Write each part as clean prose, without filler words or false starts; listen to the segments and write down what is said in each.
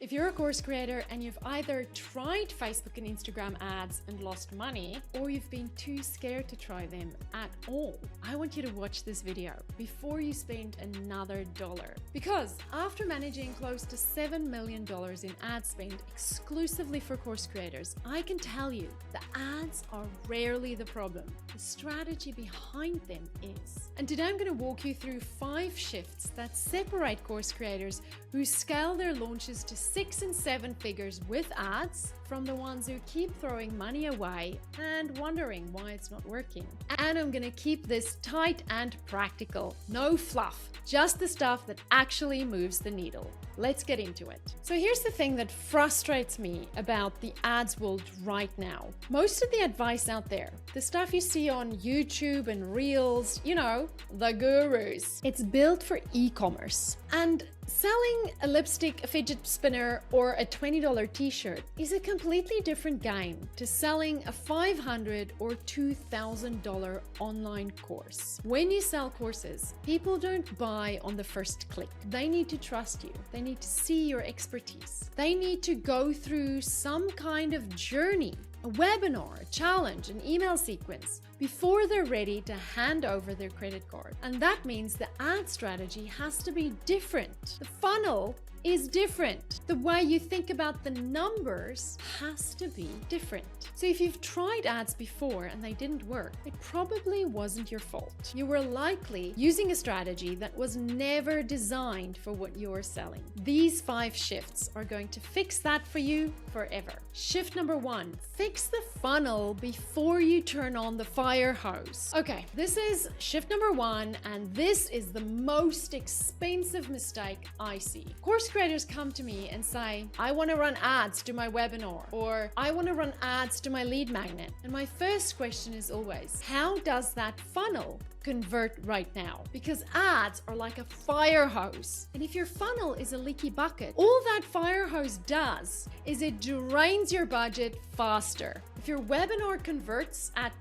If you're a course creator and you've either tried Facebook and Instagram ads and lost money, or you've been too scared to try them at all, I want you to watch this video before you spend another dollar. Because after managing close to $7 million in ad spend exclusively for course creators, I can tell you the ads are rarely the problem. The strategy behind them is. And today I'm going to walk you through 5 shifts that separate course creators who scale their launches to 6 and 7 figures with ads from the ones who keep throwing money away and wondering why it's not working. And I'm gonna keep this tight and practical. No fluff, just the stuff that actually moves the needle. Let's get into it. So here's the thing that frustrates me about the ads world right now. Most of the advice out there, the stuff you see on YouTube and Reels, you know, the gurus, it's built for e-commerce. And selling a lipstick, a fidget spinner, or a $20 t-shirt is a completely different game to selling a $500 or $2,000 online course. When you sell courses, people don't buy on the first click. They need to trust you. They need to see your expertise. They need to go through some kind of journey, a webinar, a challenge, an email sequence, before they're ready to hand over their credit card. And that means the ad strategy has to be different. The funnel is different. The way you think about the numbers has to be different. So if you've tried ads before and they didn't work, it probably wasn't your fault. You were likely using a strategy that was never designed for what you're selling. These 5 shifts are going to fix that for you forever. Shift number 1, fix the funnel before you turn on the fire hose. Okay, this is shift number 1, and this is the most expensive mistake I see. Course creators come to me and say, I want to run ads to my webinar, or I want to run ads to my lead magnet. And my first question is always, how does that funnel convert right now? Because ads are like a fire hose. And if your funnel is a leaky bucket, all that fire hose does is it drains your budget faster. If your webinar converts at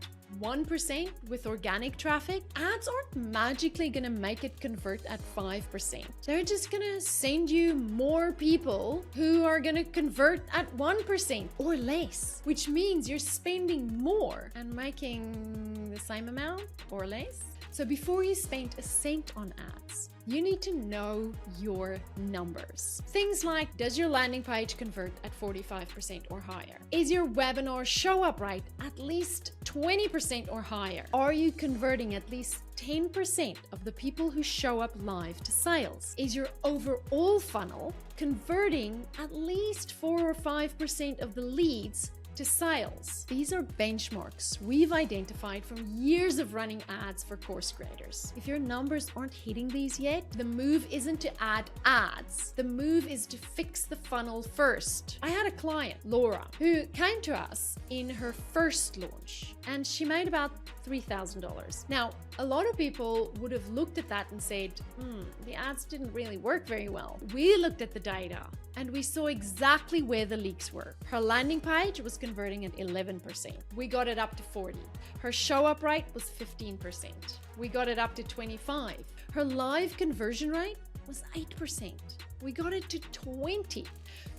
1% with organic traffic, ads aren't magically gonna make it convert at 5%. They're just gonna send you more people who are gonna convert at 1% or less, which means you're spending more and making the same amount or less. So before you spend a cent on ads, you need to know your numbers. Things like, does your landing page convert at 45% or higher? Is your webinar show up rate at least 20% or higher? Are you converting at least 10% of the people who show up live to sales? Is your overall funnel converting at least 4 or 5% of the leads to sales? These are benchmarks we've identified from years of running ads for course creators. If your numbers aren't hitting these yet, the move isn't to add ads. The move is to fix the funnel first. I had a client, Laura, who came to us in her first launch, and she made about $3,000. Now, a lot of people would have looked at that and said, the ads didn't really work very well. We looked at the data and we saw exactly where the leaks were. Her landing page was converting at 11%. We got it up to 40. Her show up rate was 15%. We got it up to 25. Her live conversion rate was 8%. We got it to 20.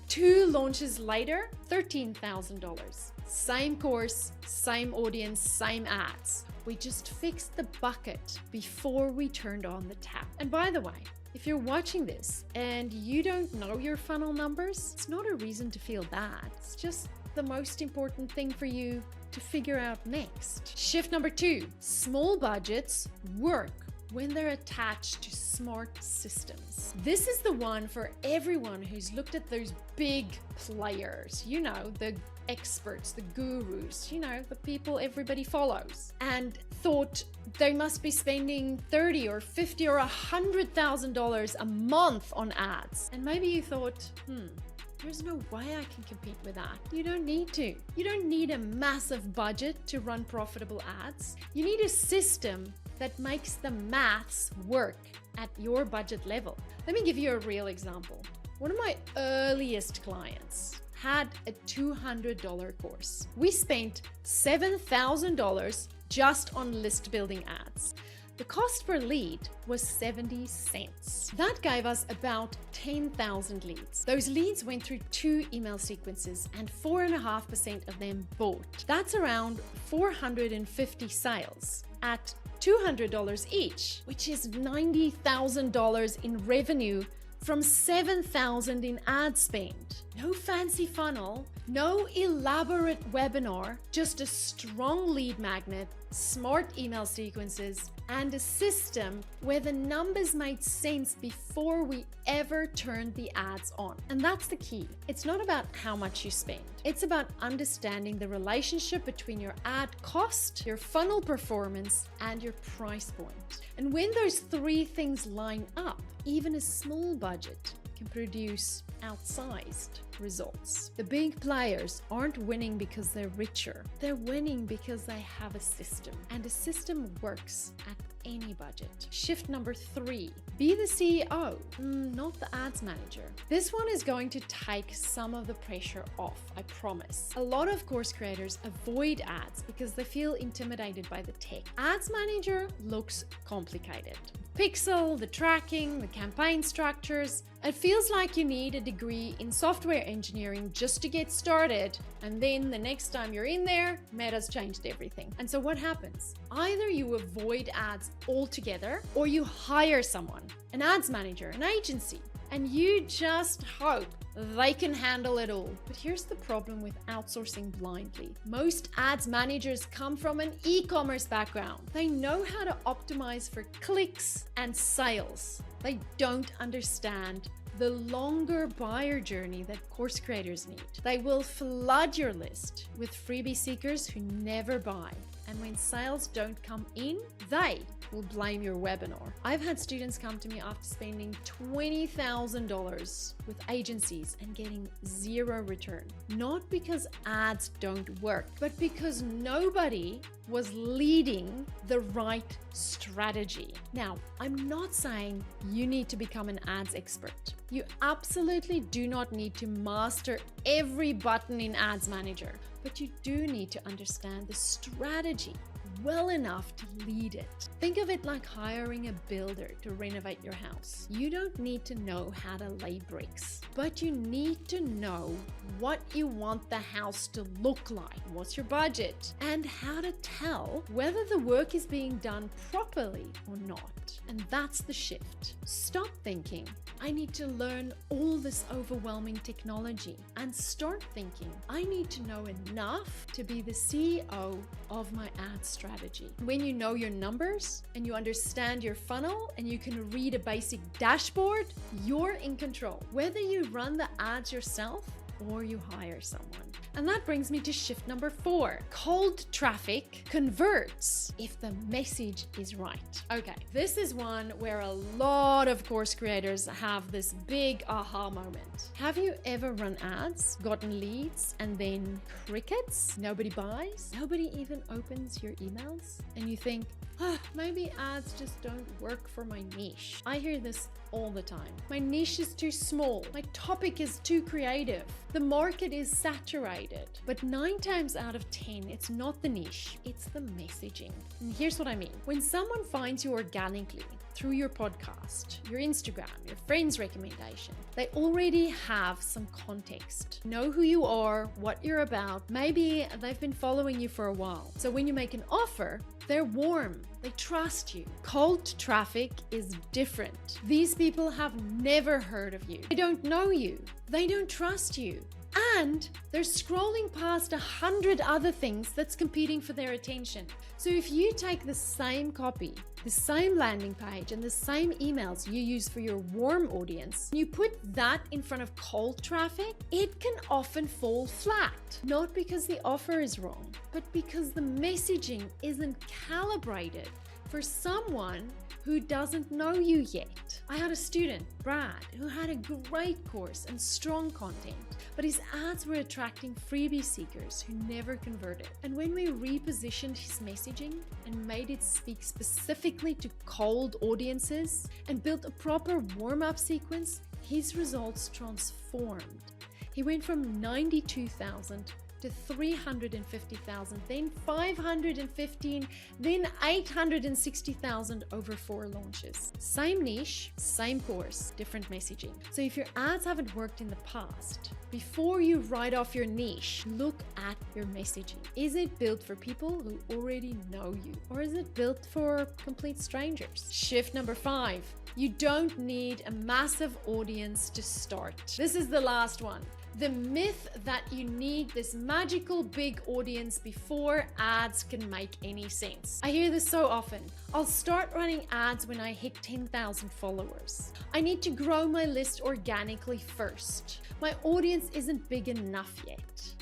2 launches later, $13,000. Same course, same audience, same ads. We just fixed the bucket before we turned on the tap. And by the way, if you're watching this and you don't know your funnel numbers, it's not a reason to feel bad. It's just the most important thing for you to figure out next. Shift number 2, small budgets work when they're attached to smart systems. This is the one for everyone who's looked at those big players, you know, the experts, the gurus, you know, the people everybody follows, and thought they must be spending $30 or $50 or $100,000 a month on ads. And maybe you thought, there's no way I can compete with that. You don't need to. You don't need a massive budget to run profitable ads. You need a system that makes the maths work at your budget level. Let me give you a real example. One of my earliest clients had a $200 course. We spent $7,000 just on list building ads. The cost per lead was 70 cents. That gave us about 10,000 leads. Those leads went through 2 email sequences and 4.5% of them bought. That's around 450 sales at $200 each, which is $90,000 in revenue from $7,000 in ad spend. No fancy funnel, no elaborate webinar, just a strong lead magnet, smart email sequences, and a system where the numbers made sense before we ever turned the ads on. And that's the key. It's not about how much you spend. It's about understanding the relationship between your ad cost, your funnel performance, and your price point. And when those 3 things line up, even a small budget can produce outsized results. The big players aren't winning because they're richer. They're winning because they have a system, and a system works at any budget. Shift number 3, be the CEO, not the ads manager. This one is going to take some of the pressure off, I promise. A lot of course creators avoid ads because they feel intimidated by the tech. Ads manager looks complicated. Pixel, the tracking, the campaign structures. It feels like you need a degree in software engineering just to get started, and then the next time you're in there, Meta's changed everything. And so what happens? Either you avoid ads altogether, or you hire someone, an ads manager, an agency, and you just hope they can handle it all. But here's the problem with outsourcing blindly. Most ads managers come from an e-commerce background. They know how to optimize for clicks and sales. They don't understand the longer buyer journey that course creators need. They will flood your list with freebie seekers who never buy. And when sales don't come in, they will blame your webinar. I've had students come to me after spending $20,000 with agencies and getting 0 return. Not because ads don't work, but because nobody was leading the right strategy. Now, I'm not saying you need to become an ads expert. You absolutely do not need to master every button in Ads Manager, but you do need to understand the strategy well enough to lead it. Think of it like hiring a builder to renovate your house. You don't need to know how to lay bricks, but you need to know what you want the house to look like, what's your budget, and how to tell whether the work is being done properly or not. And that's the shift. Stop thinking, I need to learn all this overwhelming technology, and start thinking, I need to know enough to be the CEO of my ad strategy. When you know your numbers and you understand your funnel and you can read a basic dashboard, you're in control. Whether you run the ads yourself or you hire someone. And that brings me to shift number 4. Cold traffic converts if the message is right. Okay, this is one where a lot of course creators have this big aha moment. Have you ever run ads, gotten leads, and then crickets? Nobody buys? Nobody even opens your emails? And you think, maybe ads just don't work for my niche. I hear this all the time. My niche is too small. My topic is too creative. The market is saturated. But 9 times out of 10, it's not the niche, it's the messaging. And here's what I mean. When someone finds you organically through your podcast, your Instagram, your friend's recommendation, they already have some context. Know who you are, what you're about. Maybe they've been following you for a while. So when you make an offer, they're warm. They trust you. Cold traffic is different. These people have never heard of you. They don't know you. They don't trust you. And they're scrolling past 100 other things that's competing for their attention. So if you take the same copy, the same landing page, and the same emails you use for your warm audience, and you put that in front of cold traffic, it can often fall flat. Not because the offer is wrong, but because the messaging isn't calibrated for someone who doesn't know you yet. I had a student, Brad, who had a great course and strong content, but his ads were attracting freebie seekers who never converted. And when we repositioned his messaging and made it speak specifically to cold audiences and built a proper warm-up sequence, his results transformed. He went from 92,000 to 350,000, then 515, then 860,000 over 4 launches. Same niche, same course, different messaging. So if your ads haven't worked in the past, before you write off your niche, look at your messaging. Is it built for people who already know you, or is it built for complete strangers? Shift number 5. You don't need a massive audience to start. This is the last one. The myth that you need this magical big audience before ads can make any sense. I hear this so often. I'll start running ads when I hit 10,000 followers. I need to grow my list organically first. My audience isn't big enough yet.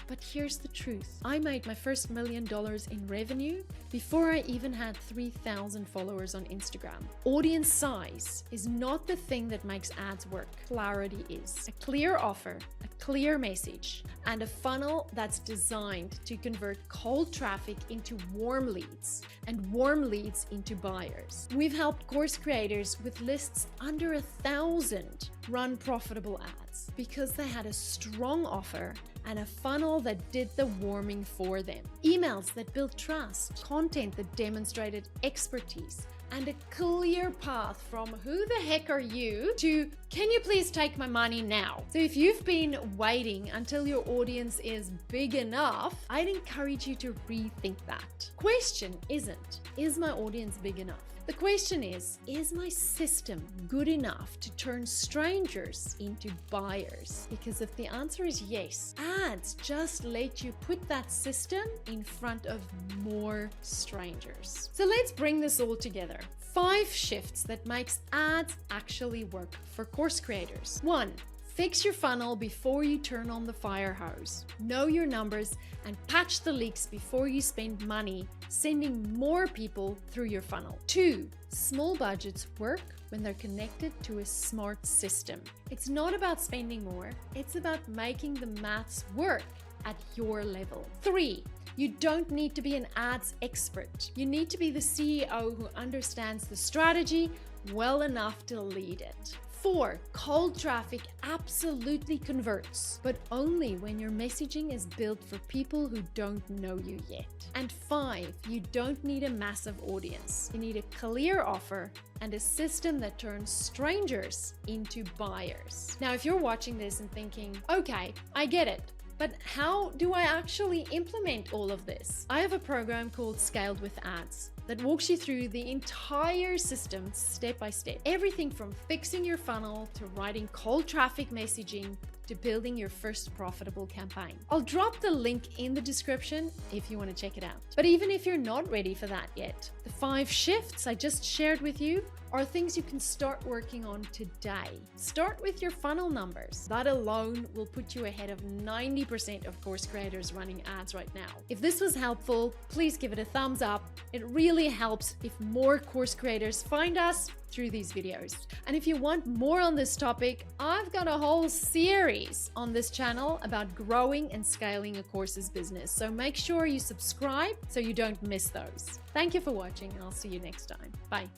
But here's the truth. I made my first $1 million in revenue before I even had 3,000 followers on Instagram. Audience size is not the thing that makes ads work. Clarity is. A clear offer, a clear message, and a funnel that's designed to convert cold traffic into warm leads and warm leads into buyers. We've helped course creators with lists under 1,000 run profitable ads because they had a strong offer and a funnel that did the warming for them. Emails that built trust, content that demonstrated expertise, and a clear path from who the heck are you to can you please take my money now? So if you've been waiting until your audience is big enough, I'd encourage you to rethink that. Question isn't, is my audience big enough? The question is my system good enough to turn strangers into buyers? Because if the answer is yes, ads just let you put that system in front of more strangers. So let's bring this all together. 5 shifts that makes ads actually work for course creators. 1. Fix your funnel before you turn on the fire hose. Know your numbers and patch the leaks before you spend money sending more people through your funnel. 2. Small budgets work when they're connected to a smart system. It's not about spending more, it's about making the maths work at your level. 3. You don't need to be an ads expert. You need to be the CEO who understands the strategy well enough to lead it. 4. Cold traffic absolutely converts, but only when your messaging is built for people who don't know you yet. And 5. You don't need a massive audience. You need a clear offer and a system that turns strangers into buyers. Now, if you're watching this and thinking, okay, I get it, but how do I actually implement all of this? I have a program called Scaled with Ads that walks you through the entire system step by step. Everything from fixing your funnel to writing cold traffic messaging to building your first profitable campaign. I'll drop the link in the description if you want to check it out. But even if you're not ready for that yet, the 5 shifts I just shared with you are things you can start working on today. Start with your funnel numbers. That alone will put you ahead of 90% of course creators running ads right now. If this was helpful, please give it a thumbs up. It really helps if more course creators find us through these videos. And if you want more on this topic, I've got a whole series on this channel about growing and scaling a courses business. So make sure you subscribe so you don't miss those. Thank you for watching, and I'll see you next time. Bye.